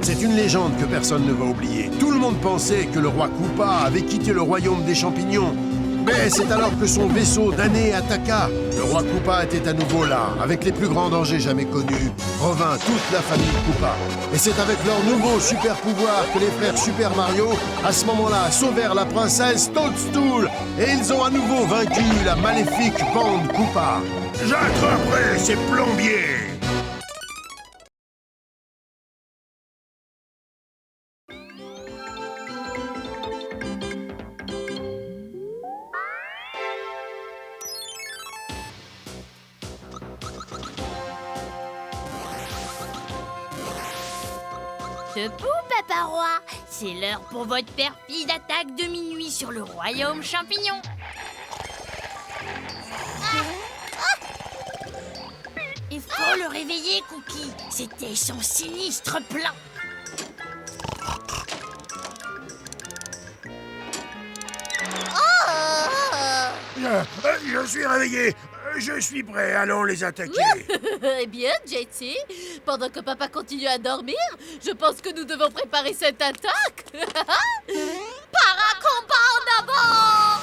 C'est une légende que personne ne va oublier. Tout le monde pensait que le roi Koopa avait quitté le royaume des champignons. Mais c'est alors que son vaisseau damné attaqua. Le roi Koopa était à nouveau là, avec les plus grands dangers jamais connus. Revint toute la famille Koopa. Et c'est avec leur nouveau super pouvoir que les frères Super Mario, à ce moment-là, sauvèrent la princesse Toadstool. Et ils ont à nouveau vaincu la maléfique bande Koopa. J'attraperai ces plombiers! Debout, Papa Roi. C'est l'heure pour votre perfide attaque de minuit sur le royaume champignon. Il faut le réveiller, Cookie. C'était son sinistre plan. Je suis réveillé. Je suis prêt. Allons les attaquer. Eh bien, Jetty, pendant que papa continue à dormir, je pense que nous devons préparer cette attaque. Paracombat en avant!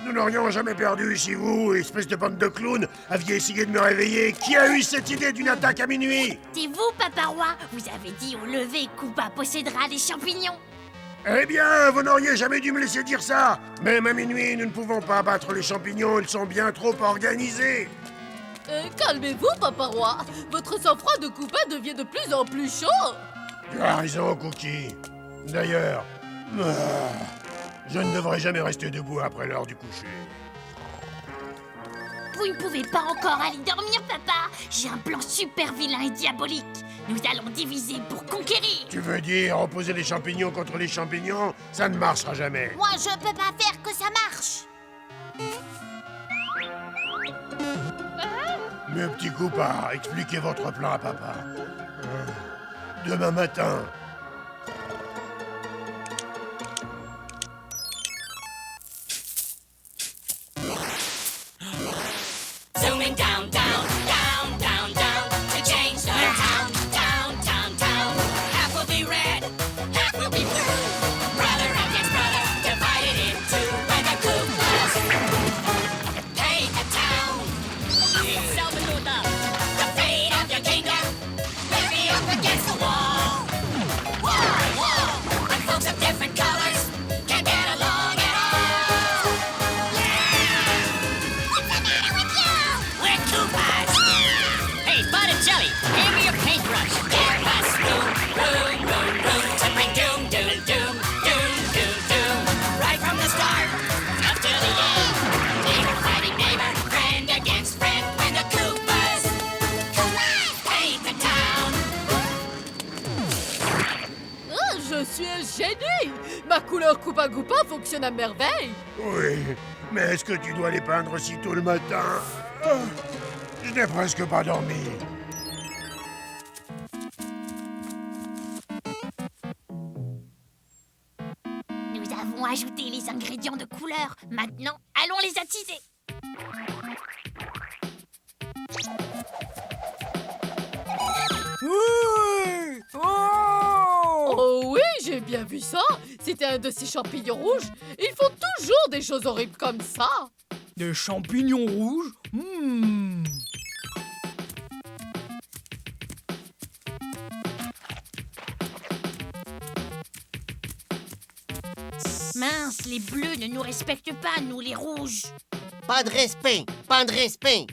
Nous n'aurions jamais perdu si vous, espèce de bande de clowns, aviez essayé de me réveiller. Qui a eu cette idée d'une attaque à minuit? C'est vous, Papa Roi. Vous avez dit au lever, Koopa possédera les champignons. Eh bien, vous n'auriez jamais dû me laisser dire ça. Même à minuit, nous ne pouvons pas battre les champignons, ils sont bien trop organisés. Calmez-vous, Papa Roi. Votre sang-froid de Koopa devient de plus en plus chaud. Tu as raison, Cookie. D'ailleurs, je ne devrais jamais rester debout après l'heure du coucher. Vous ne pouvez pas encore aller dormir, Papa. J'ai un plan super vilain et diabolique. Nous allons diviser pour conquérir. Tu veux dire opposer les champignons contre les champignons? Ça ne marchera jamais. Moi, je peux pas faire que ça marche. Mes petits Koopa, expliquez votre plan à papa. Demain matin. Zooming down, down, down, down, down to change the town, town, town, town. Half will be red, half will be blue. Brother against brother, divided in two by the Koopas. Paint the town. Salvanuda, the fate of your kingdom will be up against the wall. Wall, wall. And folks of different colors can get along at all. What's the matter with you? We're Koopas! Hey, Bud and Jelly, hand me your paintbrush. Give us room, room, room, room to bring doom, doom, doom, doom, doom, doom. Right from the start, up till the end. Neighbor fighting neighbor, friend against friend. When the Koopas paint the town. Ah, je suis un génie. Ma couleur Koopa Koopa fonctionne à merveille. Oui, mais est-ce que tu dois les peindre si tôt le matin? Je n'ai presque pas dormi. Nous avons ajouté les ingrédients de couleur. Maintenant, allons les attiser. Oh oui, j'ai bien vu ça. C'était un de ces champignons rouges. Ils font toujours des choses horribles comme ça. Des champignons rouges? Mince, les bleus ne nous respectent pas, nous les rouges. Pas de respect, pas de respect.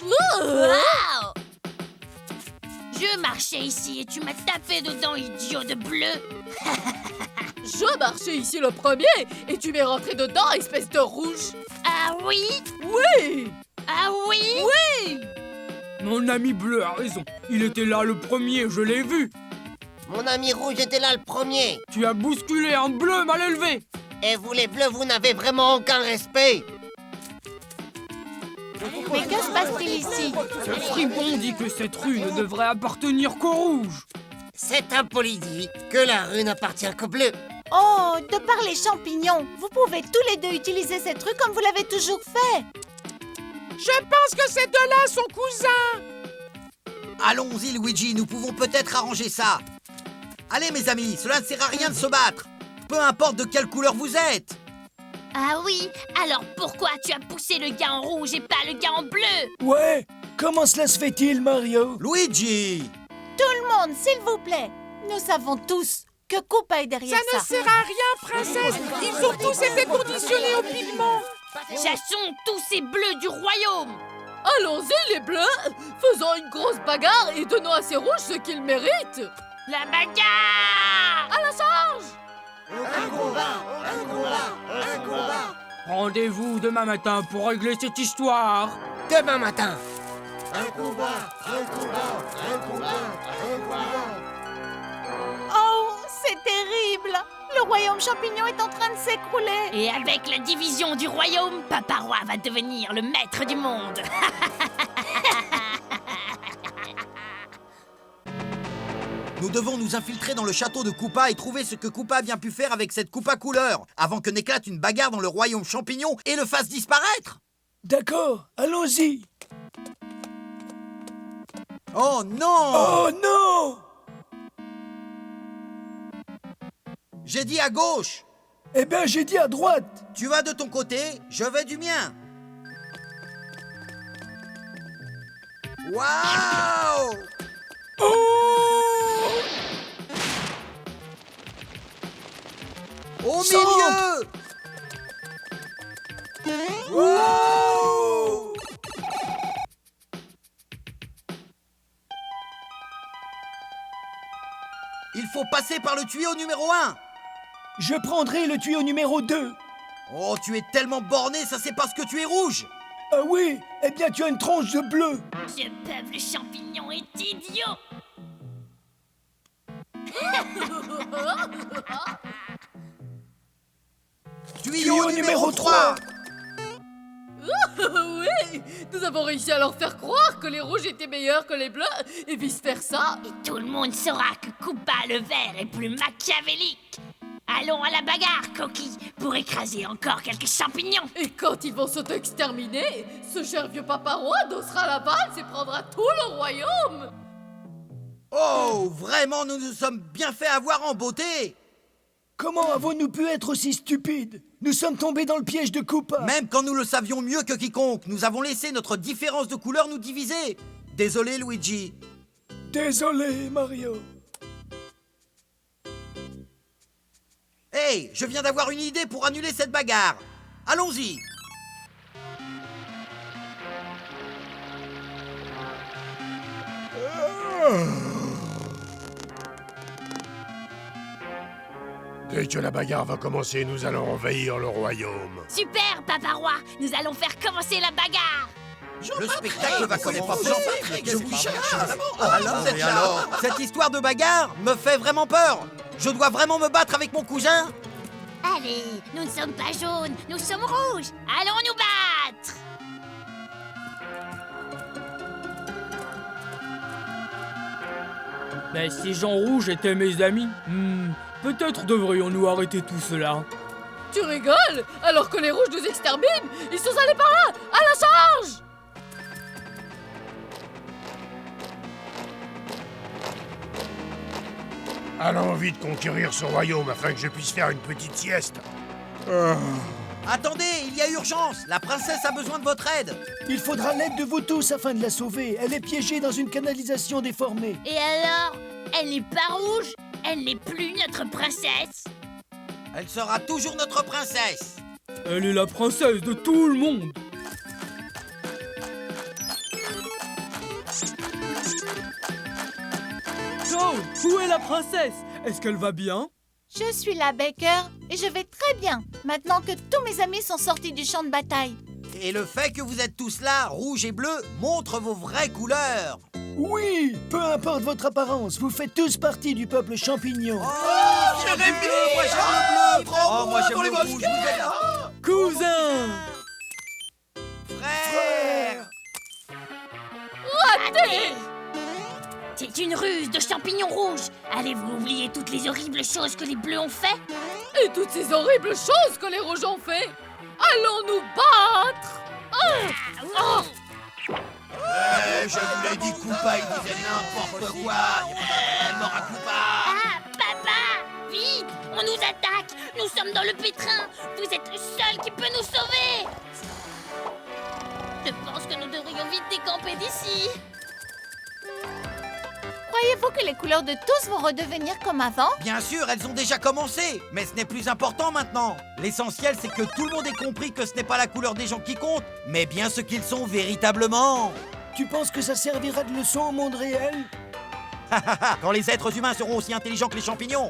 Wow! Je marchais ici et tu m'as tapé dedans, idiot de bleu. Je marchais ici le premier et tu m'es rentré dedans, espèce de rouge. Ah oui? Oui! Ah oui? Oui! Mon ami bleu a raison. Il était là le premier, je l'ai vu. Mon ami rouge était là le premier. Tu as bousculé un bleu mal élevé. Et vous les bleus, vous n'avez vraiment aucun respect. Mais que se passe-t-il ici? Ce fripon dit que cette rue ne devrait appartenir qu'aux rouges. C'est impoli dit que la rue n'appartient qu'aux bleus. Oh, de par les champignons, vous pouvez tous les deux utiliser cette rue comme vous l'avez toujours fait. Je pense que ces deux-là sont cousins. Allons-y, Luigi, nous pouvons peut-être arranger ça. Allez, mes amis, cela ne sert à rien de se battre. Peu importe de quelle couleur vous êtes. Ah oui? Alors pourquoi tu as poussé le gars en rouge et pas le gars en bleu? Ouais, comment cela se fait-il, Mario? Luigi! Tout le monde, s'il vous plaît. Nous savons tous que Koopa est derrière Ça ça. ne sert à rien, princesse. Ils ont tous été conditionnés au pigment. Chassons tous ces bleus du royaume. Allons-y, les bleus! Faisons une grosse bagarre et donnons à ces rouges ce qu'ils méritent! La bagarre! À la charge! Rendez-vous demain matin pour régler cette histoire. Demain matin. Oh, c'est terrible. Le royaume champignon est en train de s'écrouler. Et avec la division du royaume, Papa Roi va devenir le maître du monde. Nous devons nous infiltrer dans le château de Koopa et trouver ce que Koopa a bien pu faire avec cette Koopa couleur, avant que n'éclate une bagarre dans le royaume champignon et le fasse disparaître. D'accord, allons-y. Oh non! Oh non! J'ai dit à gauche. Eh bien, j'ai dit à droite. Tu vas de ton côté, je vais du mien. Waouh! Au milieu! Oh! Il faut passer par le tuyau numéro 1. Je prendrai le tuyau numéro 2. Oh, tu es tellement borné, ça c'est parce que tu es rouge. Ah oui? Eh bien, tu as une tronche de bleu. Ce peuple champignon est idiot. Tuyau numéro 3. Oui! Nous avons réussi à leur faire croire que les rouges étaient meilleurs que les bleus et vice-versa. Et tout le monde saura que Koopa le vert est plus machiavélique. Allons à la bagarre, Coquille, pour écraser encore quelques champignons. Et quand ils vont s'auto-exterminer, ce cher vieux papa roi dosera la valse et prendra tout le royaume. Oh, vraiment, nous nous sommes bien fait avoir en beauté. Comment avons-nous pu être aussi stupides? Nous sommes tombés dans le piège de Koopa. Même quand nous le savions mieux que quiconque, nous avons laissé notre différence de couleur nous diviser. Désolé, Luigi. Désolé, Mario. Hey, je viens d'avoir une idée pour annuler cette bagarre. Allons-y. Dès que la bagarre va commencer, nous allons envahir le royaume. Super, Papa Roi, nous allons faire commencer la bagarre. Le spectacle va commencer. Je vous cherche. Et alors? Cette histoire de bagarre me fait vraiment peur. Je dois vraiment me battre avec mon cousin? Allez, nous ne sommes pas jaunes, nous sommes rouges. Allons nous battre. Mais ces gens rouges étaient mes amis. Peut-être devrions-nous arrêter tout cela. Tu rigoles? Alors que les rouges nous exterminent? Ils sont allés par là! À la charge! Allons vite conquérir ce royaume afin que je puisse faire une petite sieste. Attendez, il y y a urgence. La princesse a besoin de votre aide. Il faudra l'aide de vous tous afin de la sauver. Elle est piégée dans une canalisation déformée. Et alors? Elle n'est pas rouge? Elle n'est plus notre princesse? Elle sera toujours notre princesse. Elle est la princesse de tout le monde. Toad, où est la princesse? Est-ce qu'elle va bien? Je suis la Baker et je vais très bien, maintenant que tous mes amis sont sortis du champ de bataille. Et le fait que vous êtes tous là, rouge et bleu, montre vos vraies couleurs. Oui, peu importe votre apparence, vous faites tous partie du peuple champignon. Oh, j'aime bleu, moi j'aime le bleu. Oh, moi j'aime le rouge, vous êtes là. Cousin! Frère. Raté! C'est une ruse de champignons rouges. Allez-vous oublier toutes les horribles choses que les bleus ont fait? Et toutes ces horribles choses que les rouges ont fait. Allons nous battre. Je vous l'ai dit, Koopa, il disait n'importe quoi. Mort Koopa. Ah, papa! Vite! On nous attaque! Nous sommes dans le pétrin! Vous êtes le seul qui peut nous sauver! Je pense que nous devrions vite décamper d'ici. Croyez-vous que les couleurs de tous vont redevenir comme avant? Bien sûr, elles ont déjà commencé, mais ce n'est plus important maintenant. L'essentiel, c'est que tout le monde ait compris que ce n'est pas la couleur des gens qui compte, mais bien ce qu'ils sont véritablement. Tu penses que ça servira de leçon au monde réel? Quand les êtres humains seront aussi intelligents que les champignons.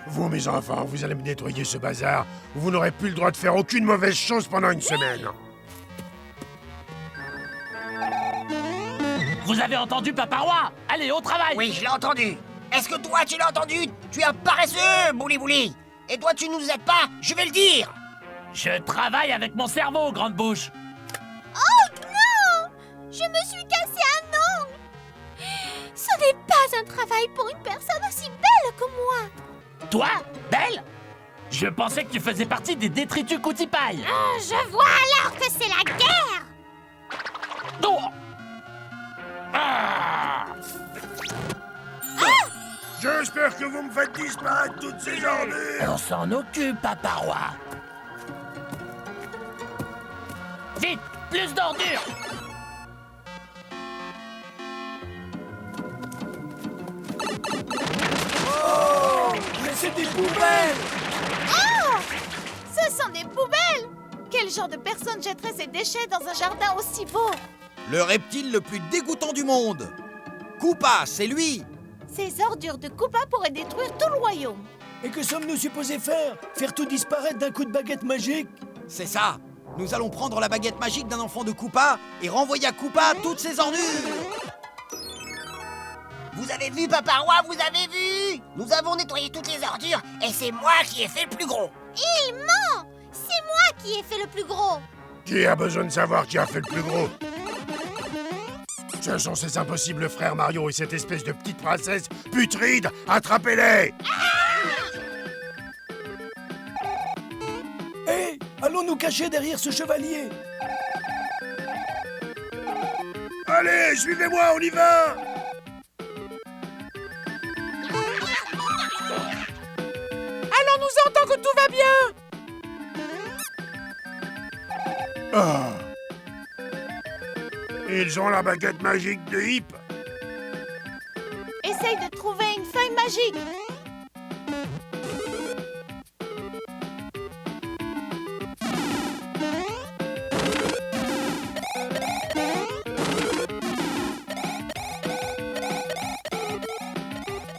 Vous, mes enfants, vous allez me nettoyer ce bazar, ou vous n'aurez plus le droit de faire aucune mauvaise chose pendant une semaine. Vous avez entendu, Papa Roi? Allez, au travail! Oui, je l'ai entendu. Est-ce que toi, tu l'as entendu? Tu es un paresseux, Bouli Bouli. Et toi, tu nous aides pas, je vais le dire. Je travaille avec mon cerveau, grande bouche. Oh non! Je me suis cassé un ongle! Ce n'est pas un travail pour une personne aussi belle que moi! Toi, belle? Je pensais que tu faisais partie des détritus Koutipaille. Je vois alors que c'est la guerre! Non! Ah! J'espère que vous me faites disparaître toutes ces ordures. On s'en occupe, Papa Roi. Vite, plus d'ordures. Oh! Mais c'est des poubelles! Oh! Ce sont des poubelles! Quel genre de personne jetterait ses déchets dans un jardin aussi beau? Le reptile le plus dégoûtant du monde. Koopa, c'est lui. Ces ordures de Koopa pourraient détruire tout le royaume. Et que sommes-nous supposés faire? Faire tout disparaître d'un coup de baguette magique? C'est ça. Nous allons prendre la baguette magique d'un enfant de Koopa et renvoyer à Koopa toutes ses ordures. Vous avez vu, Papa Roi, vous avez vu? Nous avons nettoyé toutes les ordures et c'est moi qui ai fait le plus gros. Il ment! C'est moi qui ai fait le plus gros! Qui a besoin de savoir qui a fait le plus gros? Ce sont ces impossibles frères Mario et cette espèce de petite princesse putride. Attrapez-les! Hé! Allons nous cacher derrière ce chevalier! Allez, suivez-moi, on y va! Allons-nous-en tant que tout va bien! Ah. Ils ont la baguette magique de Hip. Essaye de trouver une feuille magique.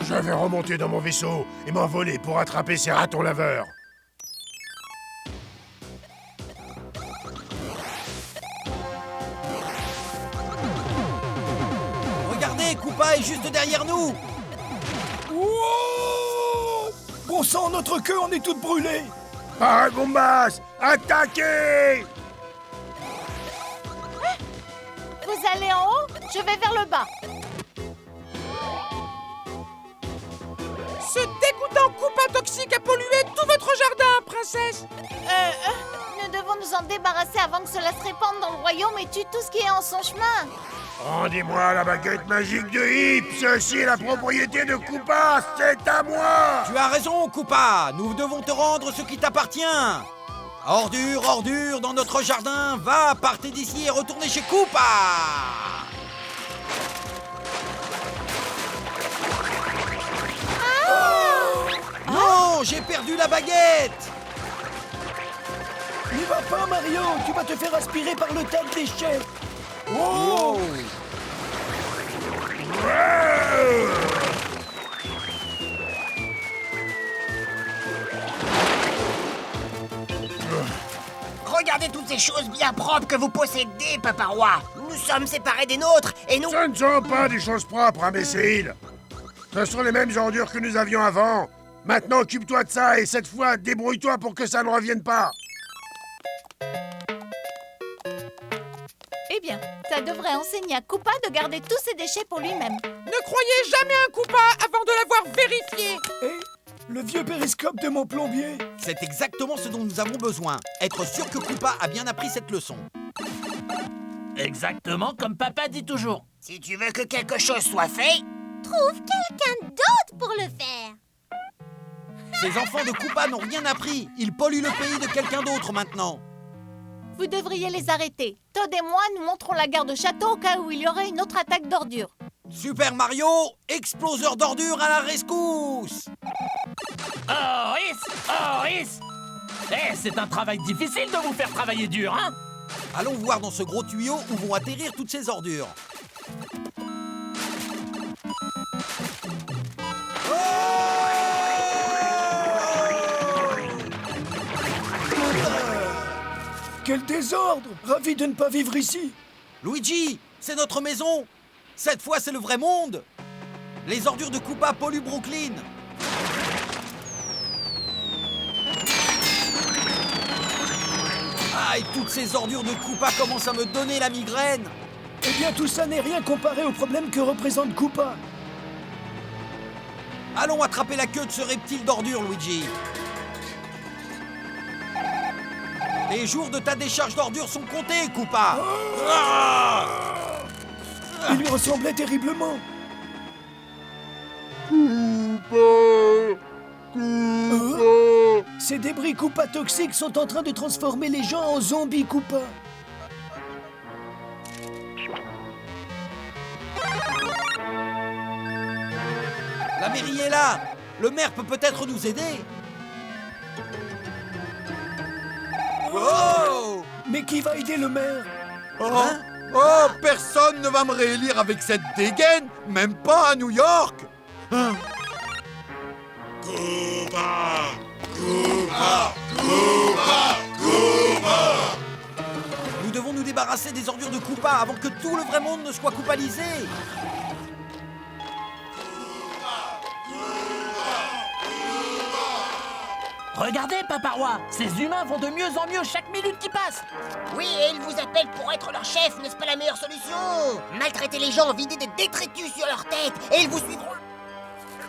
Je vais remonter dans mon vaisseau et m'envoler pour attraper ces ratons laveurs. Regardez, Koopa est juste derrière nous. Wow! Bon sang, notre queue en est toute brûlée! Paragombas, attaquez! Vous allez en haut, je vais vers le bas. Ce dégoûtant Koopa toxique a pollué tout votre jardin, princesse. Nous devons nous en débarrasser avant que cela se répande dans le royaume et tue tout ce qui est en son chemin. Rendez-moi la baguette magique de Hip. Ceci est la propriété de Koopa. C'est à moi. Tu as raison, Koopa. Nous devons te rendre ce qui t'appartient. Ordure, ordure, dans notre jardin. Va, partez d'ici et retournez chez Koopa. Non, j'ai perdu la baguette. N'y va pas, Mario. Tu vas te faire aspirer par le tas de déchets. Oh. Regardez toutes ces choses bien propres que vous possédez, Papa Roi. Nous sommes séparés des nôtres et nous... Ce ne sont pas des choses propres, imbécile. Ce sont les mêmes ordures que nous avions avant. Maintenant, occupe-toi de ça et cette fois, débrouille-toi pour que ça ne revienne pas. Eh bien, ça devrait enseigner à Koopa de garder tous ses déchets pour lui-même. Ne croyez jamais un Koopa avant de l'avoir vérifié. Et le vieux périscope de mon plombier. C'est exactement ce dont nous avons besoin. Être sûr que Koopa a bien appris cette leçon. Exactement comme papa dit toujours. Si tu veux que quelque chose soit fait... Trouve quelqu'un d'autre pour le faire. Ces enfants de Koopa n'ont rien appris. Ils polluent le pays de quelqu'un d'autre maintenant. Vous devriez les arrêter. Todd et moi, nous monterons la garde au château au cas où il y aurait une autre attaque d'ordures. Super Mario, exploseur d'ordures à la rescousse. Horace c'est un travail difficile de vous faire travailler dur, hein? Allons voir dans ce gros tuyau où vont atterrir toutes ces ordures. Quel désordre! Ravi de ne pas vivre ici. Luigi, c'est notre maison. Cette fois, c'est le vrai monde. Les ordures de Koopa polluent Brooklyn. Ah, et toutes ces ordures de Koopa commencent à me donner la migraine. Eh bien, tout ça n'est rien comparé au problème que représente Koopa. Allons attraper la queue de ce reptile d'ordures, Luigi. Les jours de ta décharge d'ordures sont comptés, Koopa. Il lui ressemblait terriblement. Ces débris Koopa toxiques sont en train de transformer les gens en zombies Koopa. La mairie est là. Le maire peut peut-être nous aider. Oh! Mais qui va aider le maire? Hein? Oh, personne ne va me réélire avec cette dégaine, même pas à New York. Koopa! Koopa! Koopa! Koopa! Nous devons nous débarrasser des ordures de Koopa avant que tout le vrai monde ne soit coupalisé. Regardez, Papa Roi, ces humains vont de mieux en mieux chaque minute qui passe. Oui, et ils vous appellent pour être leur chef, n'est-ce pas la meilleure solution? Maltraiter les gens, vider des détritus sur leur tête, et ils vous suivront.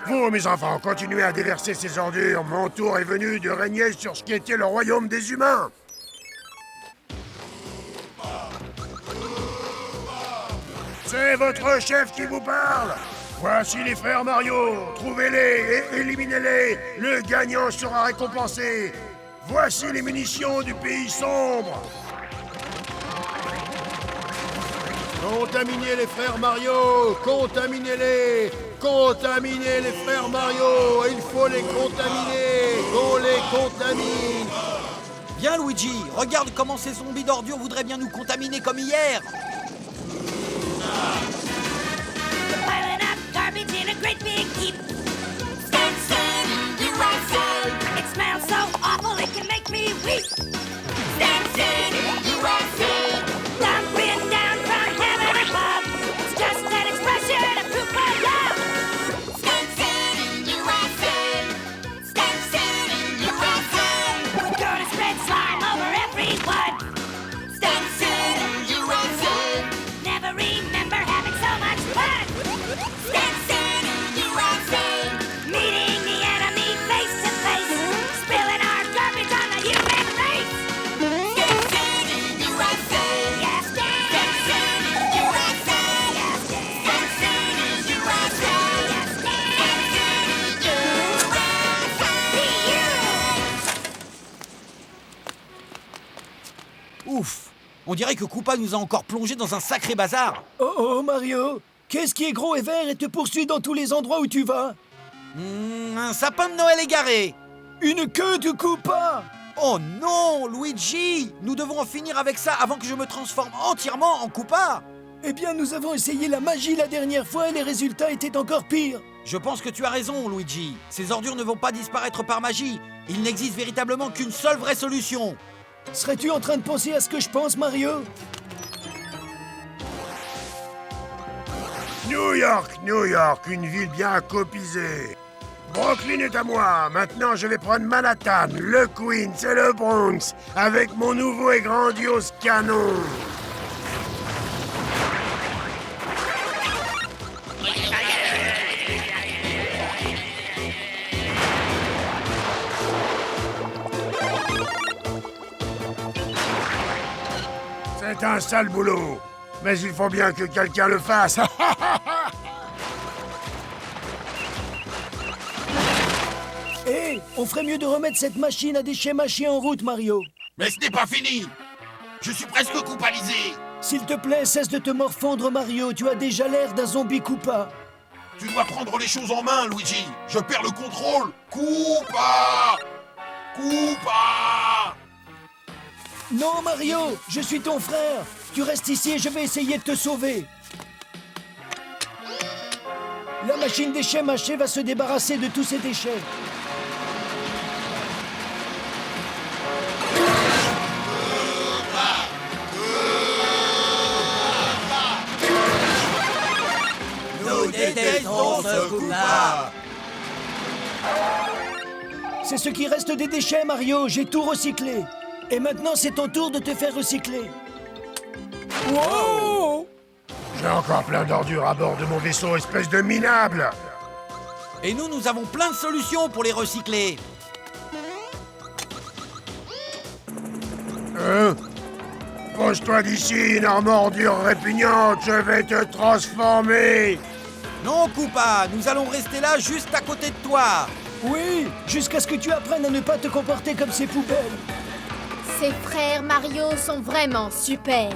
Vous, mes enfants, continuez à déverser ces ordures. Mon tour est venu de régner sur ce qui était le royaume des humains. C'est votre chef qui vous parle. Voici les frères Mario. Trouvez-les et éliminez-les. Le gagnant sera récompensé. Voici les munitions du pays sombre. Contaminez les frères Mario! Contaminez-les! Contaminez les frères Mario! Il faut les contaminer! Qu'on les contamine! Viens, Luigi, regarde comment ces zombies d'ordures voudraient bien nous contaminer comme hier. Piling up garbage in a great big heap. Stinson, USA. It smells so awful it can make me weep. Stinson, USA. Dumping down from heaven above. It's just an expression of Koopa love. Stinson, USA. Stinson, USA. We're gonna spread slime over everyone. Stinson, USA. Never remember having On dirait que Koopa nous a encore plongé dans un sacré bazar. Oh oh, Mario! Qu'est-ce qui est gros et vert et te poursuit dans tous les endroits où tu vas? Un sapin de Noël égaré. Une queue de Koopa! Oh non, Luigi! Nous devons en finir avec ça avant que je me transforme entièrement en Koopa. Eh bien, nous avons essayé la magie la dernière fois et les résultats étaient encore pires. Je pense que tu as raison, Luigi. Ces ordures ne vont pas disparaître par magie. Il n'existe véritablement qu'une seule vraie solution. Serais-tu en train de penser à ce que je pense, Mario? New York, une ville bien copisée. Brooklyn est à moi. Maintenant, je vais prendre Manhattan, le Queens et le Bronx avec mon nouveau et grandiose canon. C'est un sale boulot, mais il faut bien que quelqu'un le fasse. Hé, on ferait mieux de remettre cette machine à déchets mâchés en route, Mario. Mais ce n'est pas fini. Je suis presque coupalisé. S'il te plaît, cesse de te morfondre, Mario. Tu as déjà l'air d'un zombie Koopa. Tu dois prendre les choses en main, Luigi. Je perds le contrôle. Koopa! Koopa! Non, Mario, je suis ton frère. Tu restes ici et je vais essayer de te sauver. La machine déchets mâchés va se débarrasser de tous ces déchets. Nous détestons ce Koopa. C'est ce qui reste des déchets, Mario. J'ai tout recyclé. Et maintenant, c'est ton tour de te faire recycler. Wow! J'ai encore plein d'ordures à bord de mon vaisseau, espèce de minable. Et nous avons plein de solutions pour les recycler. Pose-toi d'ici, énorme ordure répugnante, je vais te transformer. Non, Koopa, nous allons rester là juste à côté de toi. Oui, jusqu'à ce que tu apprennes à ne pas te comporter comme ces poubelles. Ses frères Mario sont vraiment super.